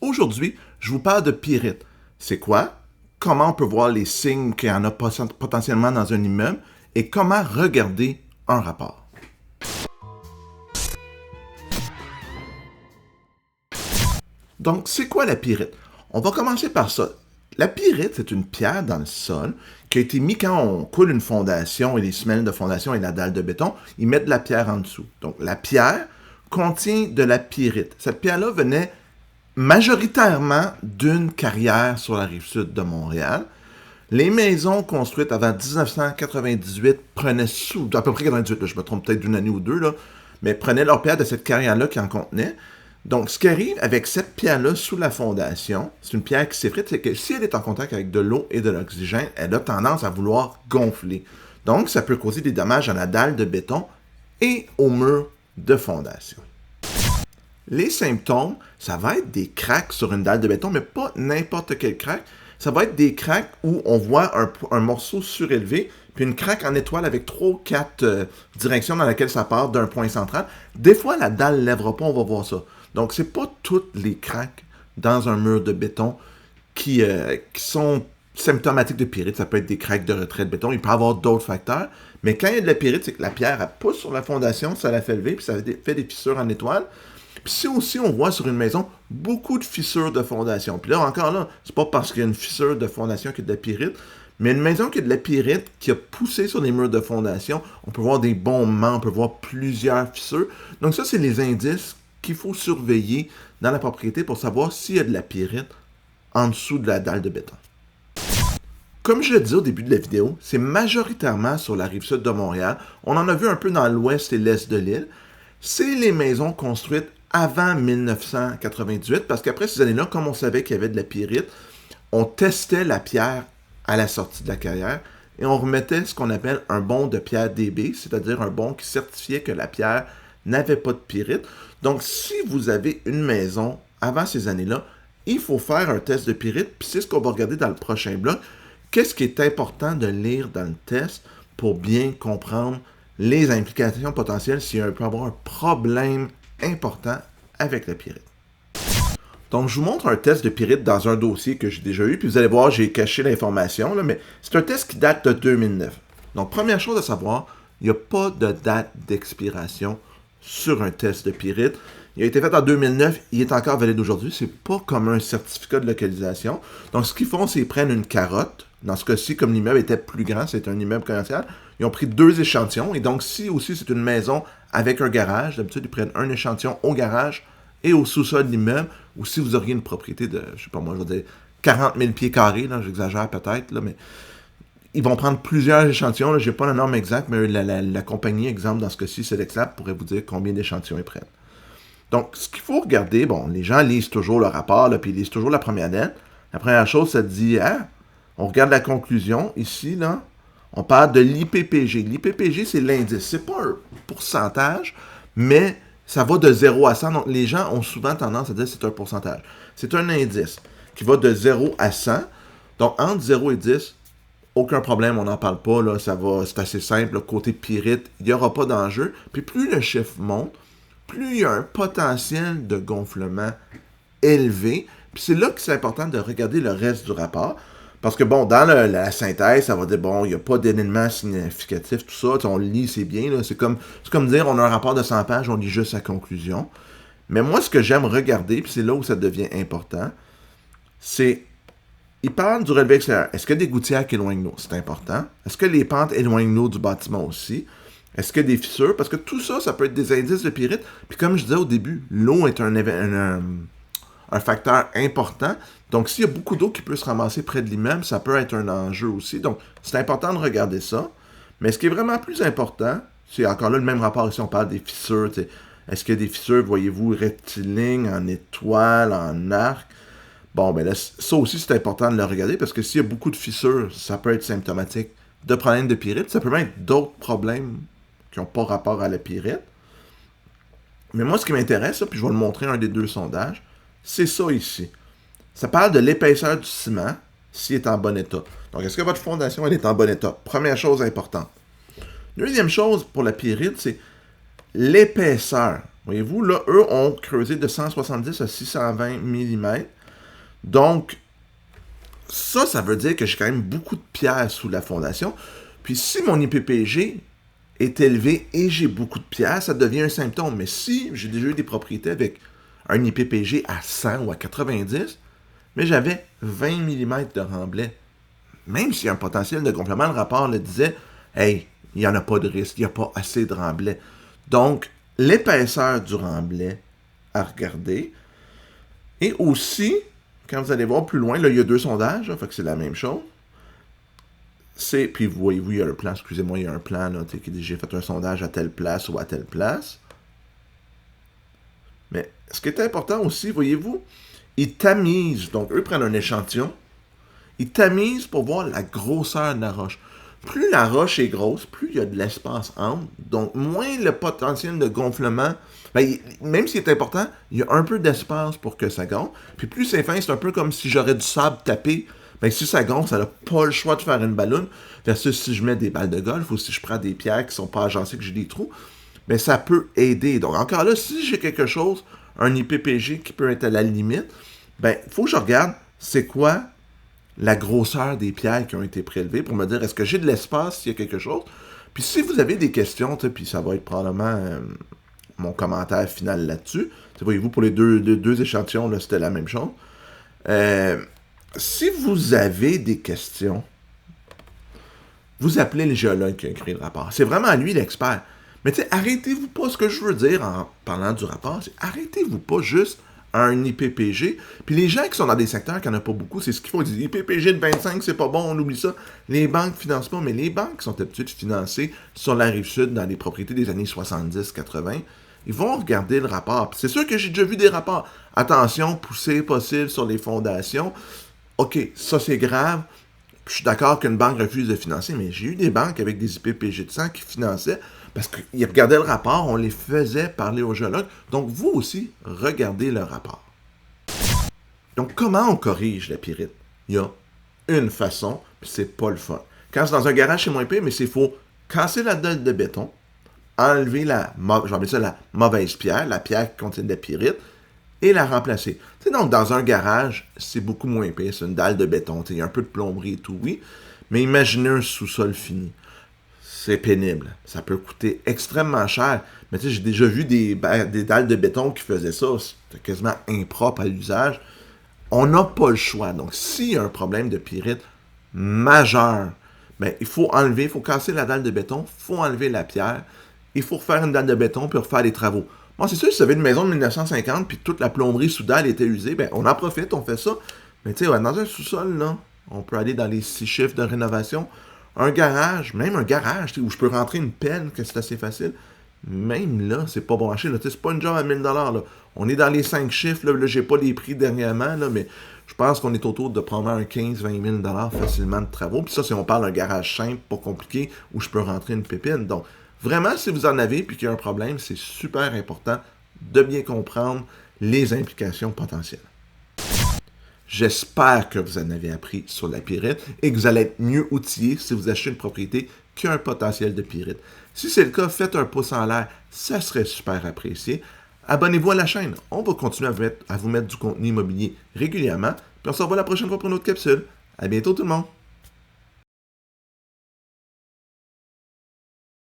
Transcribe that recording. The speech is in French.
Aujourd'hui, je vous parle de pyrite. C'est quoi? Comment on peut voir les signes qu'il y en a potentiellement dans un immeuble et comment regarder un rapport. Donc, c'est quoi la pyrite? On va commencer par ça. La pyrite, c'est une pierre dans le sol qui a été mise quand on coule une fondation et les semelles de fondation et la dalle de béton, ils mettent de la pierre en dessous. Donc, la pierre contient de la pyrite. Cette pierre-là venait majoritairement d'une carrière sur la rive sud de Montréal. Les maisons construites avant 1998 prenaient à peu près 98, là, je me trompe peut-être d'une année ou deux, là, mais prenaient leur pierre de cette carrière-là qui en contenait. Donc, ce qui arrive avec cette pierre-là sous la fondation, c'est une pierre qui s'effrite, c'est que si elle est en contact avec de l'eau et de l'oxygène, elle a tendance à vouloir gonfler. Donc, ça peut causer des dommages à la dalle de béton et au mur de fondation. Les symptômes, ça va être des cracks sur une dalle de béton, mais pas n'importe quel crack. Ça va être des cracks où on voit un morceau surélevé, puis une craque en étoile avec 3 ou 4 directions dans lesquelles ça part d'un point central. Des fois, la dalle ne lèvera pas, on va voir ça. Donc, c'est pas toutes les cracks dans un mur de béton qui sont symptomatiques de pyrite. Ça peut être des cracks de retrait de béton. Il peut y avoir d'autres facteurs. Mais quand il y a de la pyrite, c'est que la pierre, elle pousse sur la fondation, ça la fait lever, puis ça fait des fissures en étoile. Puis si aussi on voit sur une maison beaucoup de fissures de fondation. Puis là, encore là, c'est pas parce qu'il y a une fissure de fondation qu'il y a de la pyrite, mais une maison qui a de la pyrite, qui a poussé sur les murs de fondation, on peut voir des bombements, on peut voir plusieurs fissures. Donc ça, c'est les indices qu'il faut surveiller dans la propriété pour savoir s'il y a de la pyrite en dessous de la dalle de béton. Comme je le disais au début de la vidéo, c'est majoritairement sur la rive sud de Montréal. On en a vu un peu dans l'ouest et l'est de l'île. C'est les maisons construites avant 1998, parce qu'après ces années-là, comme on savait qu'il y avait de la pyrite, on testait la pierre à la sortie de la carrière et on remettait ce qu'on appelle un bon de pierre DB, c'est-à-dire un bon qui certifiait que la pierre n'avait pas de pyrite. Donc, si vous avez une maison avant ces années-là, il faut faire un test de pyrite, puis c'est ce qu'on va regarder dans le prochain bloc. Qu'est-ce qui est important de lire dans le test pour bien comprendre les implications potentielles s'il peut y avoir un problème important avec la pyrite. Donc, je vous montre un test de pyrite dans un dossier que j'ai déjà eu, puis vous allez voir, j'ai caché l'information, mais c'est un test qui date de 2009. Donc, première chose à savoir, il n'y a pas de date d'expiration sur un test de pyrite. Il a été fait en 2009, il est encore valide aujourd'hui. C'est pas comme un certificat de localisation. Donc, ce qu'ils font, c'est qu'ils prennent une carotte. Dans ce cas-ci, comme l'immeuble était plus grand, c'est un immeuble commercial, ils ont pris 2 échantillons. Et donc, si aussi c'est une maison avec un garage, d'habitude, ils prennent un échantillon au garage et au sous-sol de l'immeuble. Ou si vous auriez une propriété de, je sais pas moi, je vais dire 40 000 pieds carrés, là, j'exagère peut-être, là, mais ils vont prendre plusieurs échantillons. Je n'ai pas la norme exacte, mais la compagnie, exemple, dans ce cas-ci, Selectlab, pourrait vous dire combien d'échantillons ils prennent. Donc, ce qu'il faut regarder, bon, les gens lisent toujours le rapport, là, puis ils lisent toujours la première lettre. La première chose, ça te dit, on regarde la conclusion, ici, là, on parle de l'IPPG. L'IPPG, c'est l'indice. C'est pas un pourcentage, mais ça va de 0 à 100. Donc, les gens ont souvent tendance à dire que c'est un pourcentage. C'est un indice qui va de 0 à 100. Donc, entre 0 et 10, aucun problème, on n'en parle pas, là, c'est assez simple. Là, côté pyrite, il n'y aura pas d'enjeu. Puis plus le chiffre monte, plus il y a un potentiel de gonflement élevé. Puis c'est là que c'est important de regarder le reste du rapport. Parce que, bon, dans la synthèse, ça va dire, bon, il n'y a pas d'éléments significatifs, tout ça. On le lit, c'est bien. Là, c'est comme dire, on a un rapport de 100 pages, on lit juste sa conclusion. Mais moi, ce que j'aime regarder, puis c'est là où ça devient important, c'est, il parle du relevé extérieur. Est-ce qu'il y a des gouttières qui éloignent l'eau? C'est important. Est-ce que les pentes éloignent l'eau du bâtiment aussi? Est-ce qu'il y a des fissures? Parce que tout ça, ça peut être des indices de pyrite. Puis comme je disais au début, l'eau est un facteur important. Donc, s'il y a beaucoup d'eau qui peut se ramasser près de l'immeuble, ça peut être un enjeu aussi. Donc, c'est important de regarder ça. Mais ce qui est vraiment plus important, c'est encore là le même rapport ici, on parle des fissures. T'sais. Est-ce qu'il y a des fissures, voyez-vous, rectilignes, en étoile, en arc? Bon, ben là, ça aussi, c'est important de le regarder parce que s'il y a beaucoup de fissures, ça peut être symptomatique de problèmes de pyrite. Ça peut même être d'autres problèmes qui n'ont pas rapport à la pyrite. Mais moi, ce qui m'intéresse, puis je vais le montrer un des 2 sondages, c'est ça ici. Ça parle de l'épaisseur du ciment s'il est en bon état. Donc, est-ce que votre fondation elle est en bon état? Première chose importante. Deuxième chose pour la pyrite, c'est l'épaisseur Voyez-vous, là, eux ont creusé de 170 à 620 mm. Donc, ça veut dire que j'ai quand même beaucoup de pierres sous la fondation. Puis si mon IPPG est élevé et j'ai beaucoup de pierres, ça devient un symptôme. Mais si j'ai déjà eu des propriétés avec un IPPG à 100 ou à 90, mais j'avais 20 mm de remblai, même s'il y a un potentiel de gonflement, le rapport le disait, hey, il n'y en a pas de risque, il n'y a pas assez de remblai. Donc, l'épaisseur du remblai à regarder. Et aussi, quand vous allez voir plus loin, là, il y a 2 sondages, là, fait que c'est la même chose. Puis voyez-vous, il y a un plan, excusez-moi, il y a un plan là, qui dit j'ai fait un sondage à telle place ou à telle place. Mais ce qui est important aussi, voyez-vous, ils tamisent. Donc, eux prennent un échantillon, ils tamisent pour voir la grosseur de la roche. Plus la roche est grosse, plus il y a de l'espace entre. Donc, moins le potentiel de gonflement. Ben, même s'il est important, il y a un peu d'espace pour que ça gonfle. Puis plus c'est fin, c'est un peu comme si j'aurais du sable tapé. Ben, si ça gonfle, ça n'a pas le choix de faire une balloune. Versus si je mets des balles de golf ou si je prends des pierres qui ne sont pas agencées, que j'ai des trous. Mais ça peut aider. Donc, encore là, si j'ai quelque chose, un IPPG qui peut être à la limite, ben, il faut que je regarde c'est quoi la grosseur des pierres qui ont été prélevées pour me dire est-ce que j'ai de l'espace s'il y a quelque chose. Puis si vous avez des questions, puis ça va être probablement mon commentaire final là-dessus. Voyez-vous, pour les deux échantillons, là, c'était la même chose. Si vous avez des questions, vous appelez le géologue qui a écrit le rapport. C'est vraiment lui l'expert. Mais tu sais, arrêtez-vous pas, ce que je veux dire en parlant du rapport, c'est arrêtez-vous pas juste à un IPPG. Puis les gens qui sont dans des secteurs qui n'en ont pas beaucoup, c'est ce qu'il faut. Ils disent IPPG de 25, c'est pas bon, on oublie ça. Les banques ne financent pas, mais les banques sont habituées de financer sur la Rive-Sud dans les propriétés des années 70-80. Ils vont regarder le rapport. Puis c'est sûr que j'ai déjà vu des rapports. Attention, poussée possible sur les fondations. OK, ça c'est grave. Je suis d'accord qu'une banque refuse de financer, mais j'ai eu des banques avec des IPPG de 100 qui finançaient parce qu'ils regardaient le rapport, on les faisait parler aux géologues. Donc, vous aussi, regardez le rapport. Donc, comment on corrige la pyrite? Il y a une façon, puis c'est pas le fun. Quand c'est dans un garage, c'est moins pire, mais c'est faut casser la dalle de béton, enlever la mauvaise pierre, la pierre qui contient de la pyrite, et la remplacer. T'sais, donc, dans un garage, c'est beaucoup moins pire. C'est une dalle de béton. Il y a un peu de plomberie et tout, oui. Mais imaginez un sous-sol fini. C'est pénible. Ça peut coûter extrêmement cher. Mais j'ai déjà vu des dalles de béton qui faisaient ça. C'était quasiment impropre à l'usage. On n'a pas le choix. Donc, s'il y a un problème de pyrite majeur, ben, il faut enlever, il faut casser la dalle de béton, il faut enlever la pierre, il faut refaire une dalle de béton puis refaire les travaux. Bon, c'est sûr, si vous avez une maison de 1950 puis toute la plomberie sous dalle était usée, ben, on en profite, on fait ça. Mais tu sais, dans un sous-sol, là, on peut aller dans les 6 chiffres de rénovation. Un garage, même un garage, où je peux rentrer une pelle, que c'est assez facile, même là, c'est pas branché. Là, c'est pas une job à 1000$. Là. On est dans les 5 chiffres. Là, j'ai pas les prix dernièrement, là, mais je pense qu'on est autour de probablement un 15-20 000$ facilement de travaux. Puis ça, si on parle d'un garage simple, pas compliqué, où je peux rentrer une pépine. Donc, vraiment, si vous en avez et qu'il y a un problème, c'est super important de bien comprendre les implications potentielles. J'espère que vous en avez appris sur la pyrite et que vous allez être mieux outillé si vous achetez une propriété qui a un potentiel de pyrite. Si c'est le cas, faites un pouce en l'air, ça serait super apprécié. Abonnez-vous à la chaîne, on va continuer à vous mettre du contenu immobilier régulièrement, puis on se revoit la prochaine fois pour une autre capsule. À bientôt tout le monde!